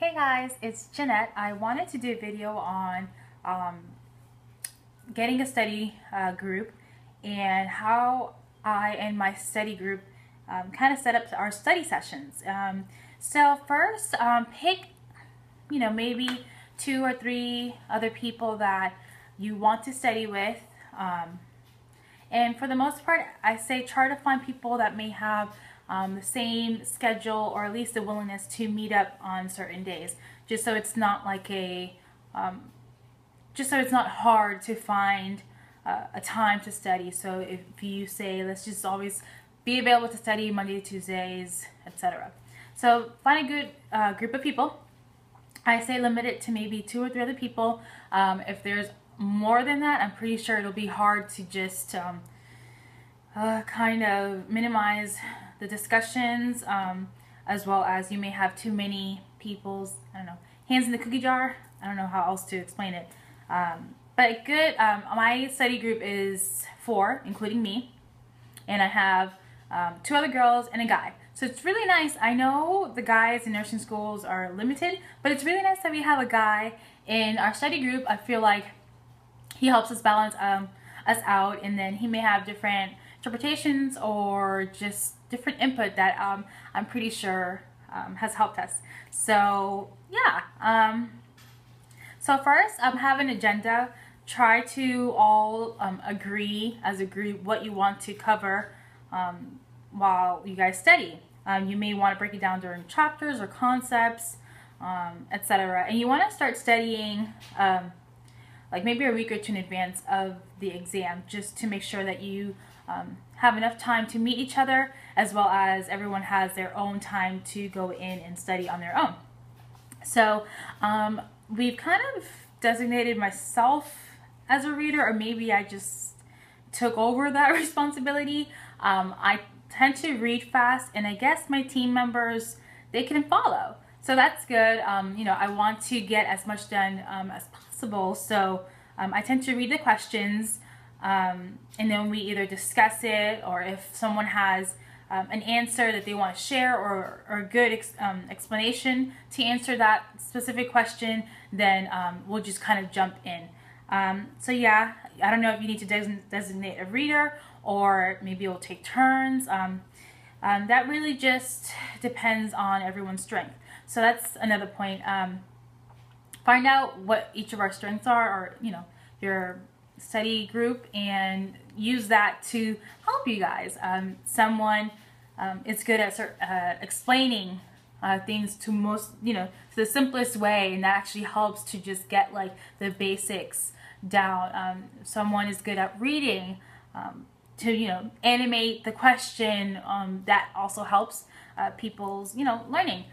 Hey guys, it's Jeanette. I wanted to do a video on getting a study group and how I and my study group kind of set up our study sessions. So first, pick, maybe 2 or 3 other people that you want to study with. And for the most part, I say try to find people that may have the same schedule, or at least the willingness to meet up on certain days, just so it's not like just so it's not hard to find a time to study. So if you say, let's just always be available to study Monday to Tuesdays, etc. So find a good group of people. I say limit it to maybe 2 or 3 other people. If there's more than that, I'm pretty sure it'll be hard to just kind of minimize the discussions, as well as you may have too many people's, hands in the cookie jar. I don't know how else to explain it. But good, my study group is 4, including me, and I have 2 other girls and a guy. So it's really nice. I know the guys in nursing schools are limited, but it's really nice that we have a guy in our study group. I feel like he helps us balance us out, and then he may have different interpretations or just different input that I'm pretty sure has helped us. So yeah, so first have an agenda. Try to all agree as a group what you want to cover while you guys study. You may want to break it down during chapters or concepts, etc. And you want to start studying like maybe a week or 2 in advance of the exam, just to make sure that you have enough time to meet each other, as well as everyone has their own time to go in and study on their own. So we've kind of designated myself as a reader, or maybe I just took over that responsibility. I tend to read fast, and I guess my team members, they can follow. So that's good. I want to get as much done as possible. So I tend to read the questions, and then we either discuss it, or if someone has an answer that they want to share, or a good explanation to answer that specific question, then we'll just kind of jump in. So yeah, I don't know if you need to designate a reader, or maybe we'll take turns. That really just depends on everyone's strength. So that's another point. Find out what each of our strengths are, or your study group, and use that to help you guys. Someone is good at explaining things to to the simplest way, and that actually helps to just get like the basics down. Someone is good at reading, to animate the question. That also helps people's learning.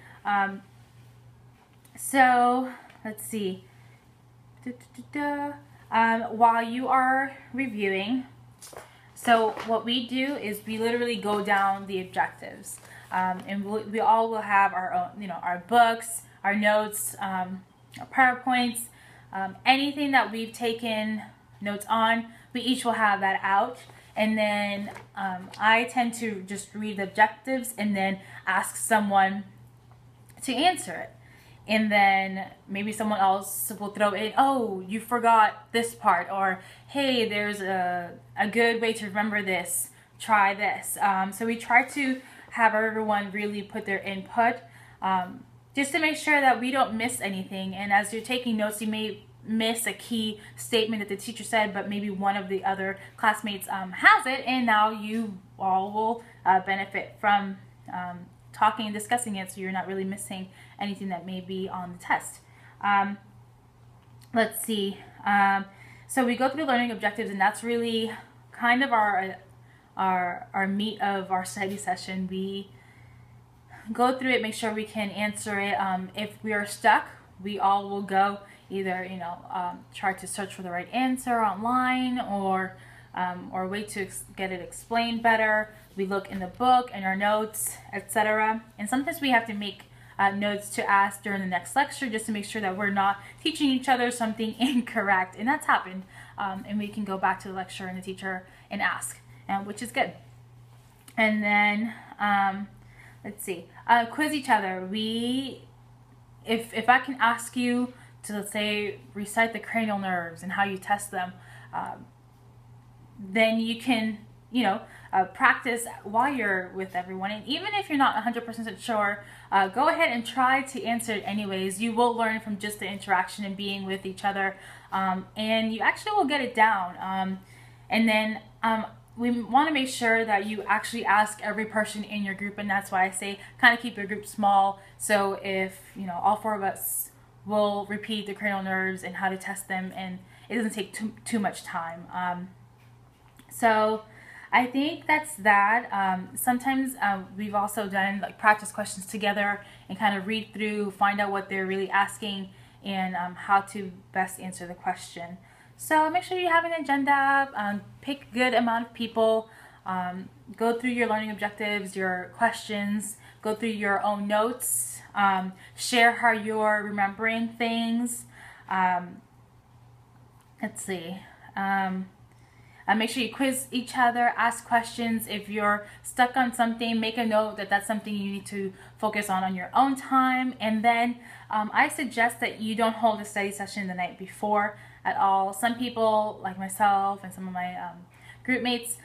So let's see. While you are reviewing, so what we do is we literally go down the objectives, and we all will have our own, our books, our notes, our PowerPoints, anything that we've taken notes on. We each will have that out, and then I tend to just read the objectives and then ask someone to answer it. And then maybe someone else will throw in, oh, you forgot this part, or hey, there's a good way to remember this, try this. So we try to have everyone really put their input, just to make sure that we don't miss anything. And as you're taking notes, you may miss a key statement that the teacher said, but maybe one of the other classmates has it, and now you all will benefit from talking and discussing it, so you're not really missing anything that may be on the test. Let's see. So we go through learning objectives, and that's really kind of our meat of our study session. We go through it, make sure we can answer it. If we are stuck, we all will go either try to search for the right answer online, or wait to get it explained better. We look in the book and our notes, etc. And sometimes we have to make notes to ask during the next lecture, just to make sure that we're not teaching each other something incorrect. And that's happened. And we can go back to the lecturer and the teacher and ask, which is good. And then let's see, quiz each other. if I can ask you to, let's say, recite the cranial nerves and how you test them, then you can, practice while you're with everyone. And even if you're not 100% sure, go ahead and try to answer it anyways. You will learn from just the interaction and being with each other, and you actually will get it down. And then we want to make sure that you actually ask every person in your group, and that's why I say kind of keep your group small. So if, all 4 of us will repeat the cranial nerves and how to test them, and it doesn't take too much time. So I think that's that. Sometimes we've also done like practice questions together and kind of read through, find out what they're really asking, and how to best answer the question. So make sure you have an agenda, pick a good amount of people, go through your learning objectives, your questions, go through your own notes, share how you're remembering things. Let's see. Make sure you quiz each other, ask questions. If you're stuck on something, make a note that that's something you need to focus on your own time. And then I suggest that you don't hold a study session the night before at all. Some people, like myself and some of my group mates,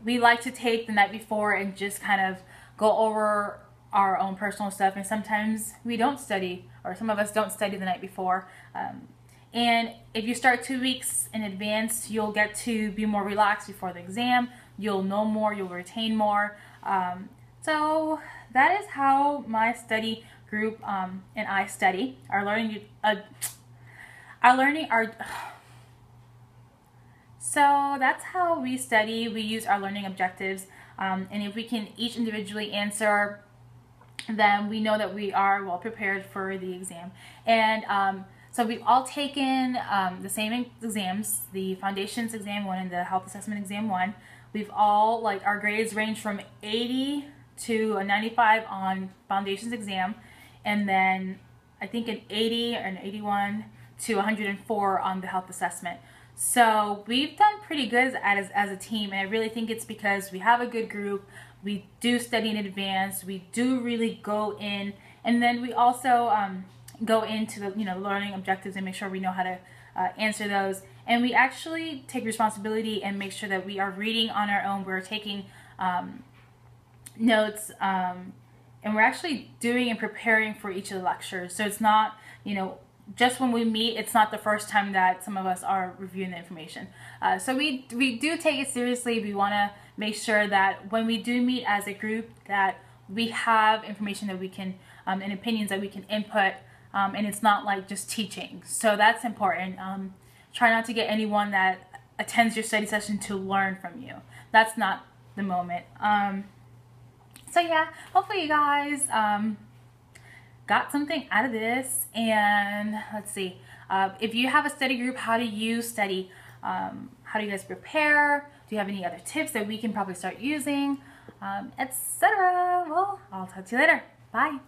we like to take the night before and just kind of go over our own personal stuff. And sometimes we don't study, or some of us don't study the night before. And if you start 2 weeks in advance, you'll get to be more relaxed before the exam. You'll know more, you'll retain more. So that is how my study group and I study. So that's how we study. We use our learning objectives. And if we can each individually answer, then we know that we are well prepared for the exam. And so we've all taken the same exams, the Foundations Exam 1 and the Health Assessment Exam 1. We've all, like, our grades range from 80 to a 95 on Foundations Exam, and then I think an 80 or an 81 to 104 on the Health Assessment. So we've done pretty good as a team, and I really think it's because we have a good group. We do study in advance. We do really go in, and then we also go into the learning objectives and make sure we know how to answer those. And we actually take responsibility and make sure that we are reading on our own. We're taking notes, and we're actually doing and preparing for each of the lectures. So it's not, just when we meet, it's not the first time that some of us are reviewing the information. So we do take it seriously. We want to make sure that when we do meet as a group, that we have information that we can, and opinions that we can input. And it's not like just teaching. So that's important. Try not to get anyone that attends your study session to learn from you. That's not the moment. So yeah, hopefully you guys got something out of this. And let's see, if you have a study group, how do you study? How do you guys prepare? Do you have any other tips that we can probably start using, etc.? Well, I'll talk to you later. Bye.